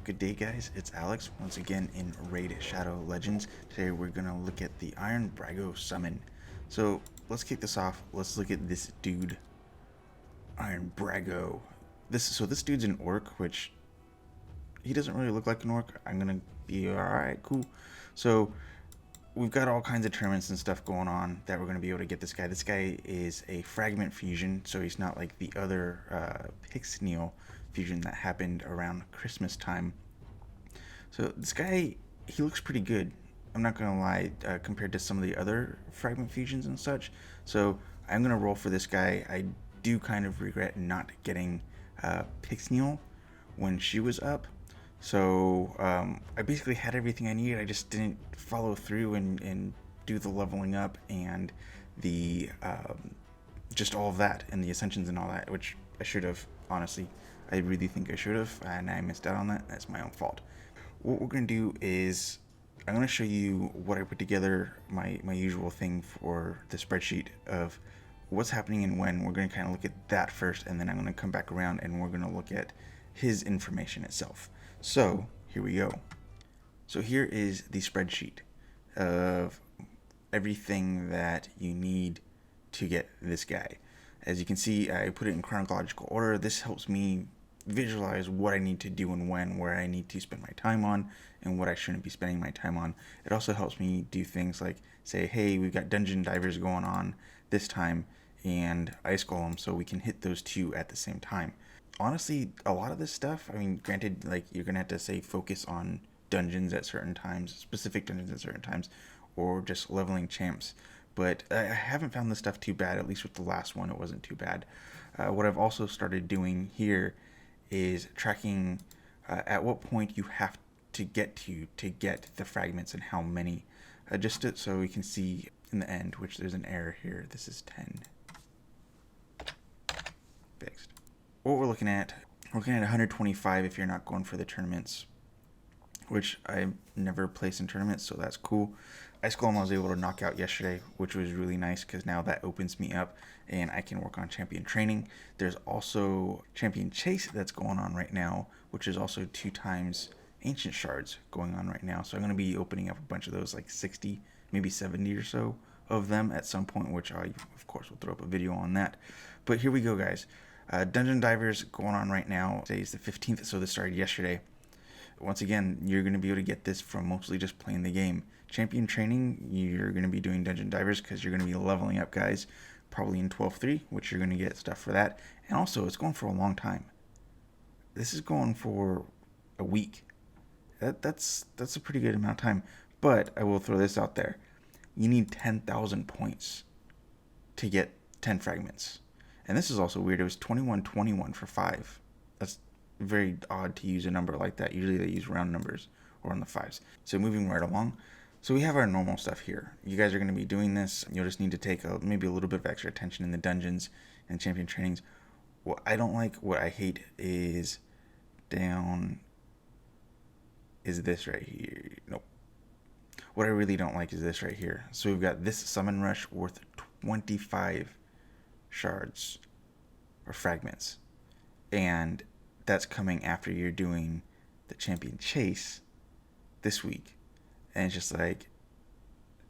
Good day, guys. It's Alex once again in Raid Shadow Legends. Today we're gonna look at the Iron Brago summon. So let's kick this off. Let's look at this dude, Iron Brago. This dude's an orc, which he doesn't really look like an orc. I'm gonna be alright, cool. So we've got all kinds of tournaments and stuff going on that we're going to be able to get this guy. This guy is a fragment fusion, so he's not like the other Pixneal fusion that happened around Christmas time. So this guy, he looks pretty good. I'm not going to lie, compared to some of the other fragment fusions and such. So I'm going to roll for this guy. I do kind of regret not getting Pixneal when she was up. So I basically had everything I needed. I just didn't follow through and do the leveling up and the just all of that and the ascensions and all that, which I should have. Honestly, I really think I should have, and I missed out on that. That's my own fault. What we're gonna do is I'm gonna show you what I put together, my usual thing for the spreadsheet of what's happening and when. We're gonna kind of look at that first, and then I'm gonna come back around and we're gonna look at his information itself. So here we go. So here is the spreadsheet of everything that you need to get this guy. As you can see, I put it in chronological order. This helps me visualize what I need to do and when, where I need to spend my time on, and what I shouldn't be spending my time on. It also helps me do things like say, hey, we've got dungeon divers going on this time and ice golem, so we can hit those two at the same time. Honestly, a lot of this stuff, I mean, granted, like, you're gonna have to say focus on dungeons at certain times, specific dungeons at certain times, or just leveling champs, but I haven't found this stuff too bad. At least with the last one, it wasn't too bad. What I've also started doing here is tracking at what point you have to get get the fragments and how many, so we can see in the end, which there's an error here. This is 10. Fixed. What we're looking at 125 if you're not going for the tournaments, which I've never placed in tournaments, so that's cool. Ice Golem I was able to knock out yesterday, which was really nice because now that opens me up and I can work on champion training. There's also champion chase that's going on right now, which is also 2 times ancient shards going on right now. So I'm going to be opening up a bunch of those, like 60, maybe 70 or so of them at some point, which I, of course, will throw up a video on that. But here we go, guys. Dungeon Divers going on right now. Today is the 15th, so this started yesterday. Once again, you're going to be able to get this from mostly just playing the game. Champion training, you're going to be doing Dungeon Divers because you're going to be leveling up guys, probably in 12.3, which you're going to get stuff for that. And also, it's going for a long time. This is going for a week. That's a pretty good amount of time. But I will throw this out there. You need 10,000 points to get 10 fragments. And this is also weird. It was 2121 for 5. That's very odd to use a number like that. Usually they use round numbers or on the 5s. So moving right along. So we have our normal stuff here. You guys are going to be doing this. You'll just need to take maybe a little bit of extra attention in the dungeons and champion trainings. What I don't like, what I hate is this right here. Nope. What I really don't like is this right here. So we've got this summon rush worth 25 shards or fragments, and that's coming after you're doing the champion chase this week. And it's just like,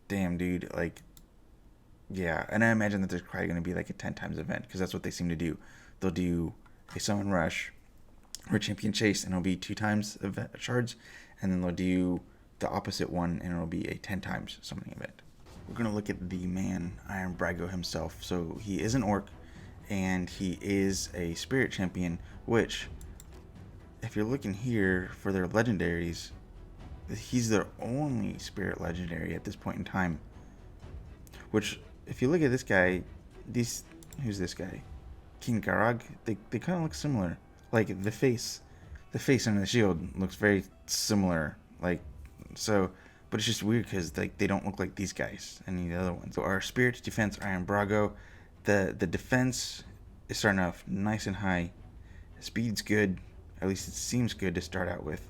damn, dude, like, yeah. And I imagine that there's probably going to be like a 10 times event because that's what they seem to do. They'll do a summon rush or a champion chase and it'll be 2 times event shards, and then they'll do the opposite one and it'll be a 10 times summoning event. We're going to look at the man, Iron Brago himself. So he is an orc and he is a spirit champion, which, if you're looking here for their legendaries, he's their only spirit legendary at this point in time. Which, if you look at this guy, who's this guy? King Garag, they kind of look similar. Like the face under the shield looks very similar. Like, so, but it's just weird because like they don't look like these guys, any of the other ones. So our spirit defense, Iron Brago, the defense is starting off nice and high. Speed's good, at least it seems good to start out with.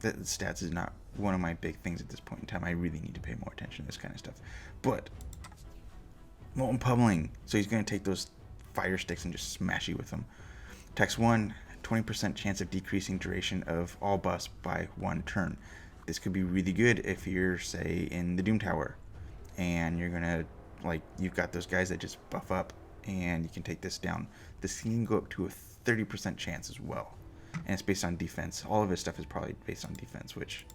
The stats is not one of my big things at this point in time. I really need to pay more attention to this kind of stuff. But molten pummeling, so he's going to take those fire sticks and just smash you with them. Text 1, 20% chance of decreasing duration of all buffs by 1 turn. This could be really good if you're, say, in the Doom Tower and you're gonna, like, you've got those guys that just buff up and you can take this down. This can go up to a 30% chance as well, and it's based on defense. All of his stuff is probably based on defense, which,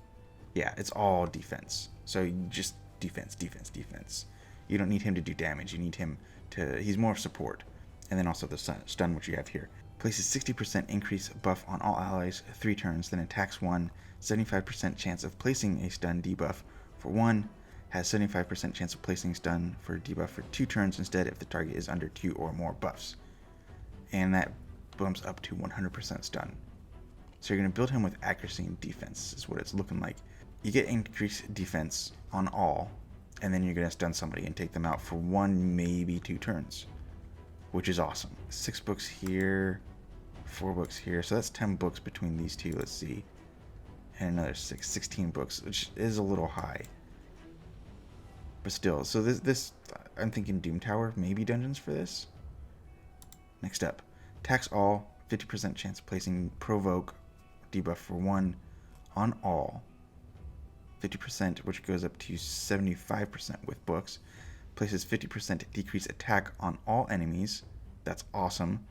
yeah, it's all defense. So you just defense, defense, defense. You don't need him to do damage. You need him to, he's more support. And then also the stun, which you have here. Places 60% increase buff on all allies 3 turns, then attacks 1, 75% chance of placing a stun debuff for 1, has 75% chance of placing stun for debuff for 2 turns instead if the target is under 2 or more buffs. And that bumps up to 100% stun. So you're going to build him with accuracy and defense is what it's looking like. You get increased defense on all, and then you're going to stun somebody and take them out for 1, maybe 2 turns, which is awesome. 6 books here, 4 books here, so that's 10 books between these two, let's see. And another 16 books, which is a little high. But still, so this I'm thinking Doom Tower, maybe dungeons for this. Next up, tax all, 50% chance of placing provoke debuff for 1 on all. 50%, which goes up to 75% with books. Places 50% decrease attack on all enemies. That's awesome.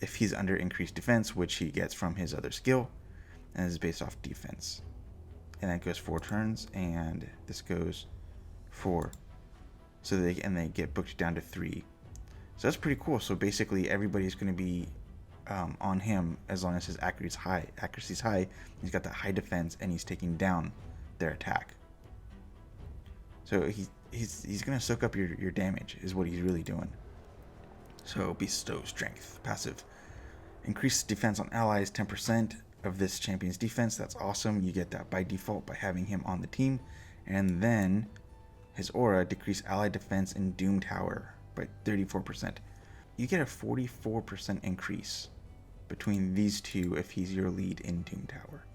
If he's under increased defense, which he gets from his other skill, and is based off defense. And that goes 4 turns, and this goes 4. So they get booked down to 3. So that's pretty cool. So basically everybody's going to be on him as long as his accuracy's high. Accuracy's high. He's got that high defense, and he's taking down their attack. So he's going to soak up your damage is what he's really doing. So bestow strength, passive. Increase defense on allies 10% of this champion's defense. That's awesome. You get that by default by having him on the team. And then his aura, decrease ally defense in Doom Tower by 34%. You get a 44% increase between these two if he's your lead in Doom Tower.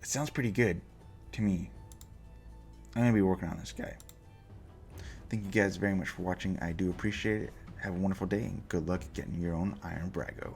It sounds pretty good to me. I'm going to be working on this guy. Thank you guys very much for watching. I do appreciate it. Have a wonderful day and good luck getting your own Iron Brago.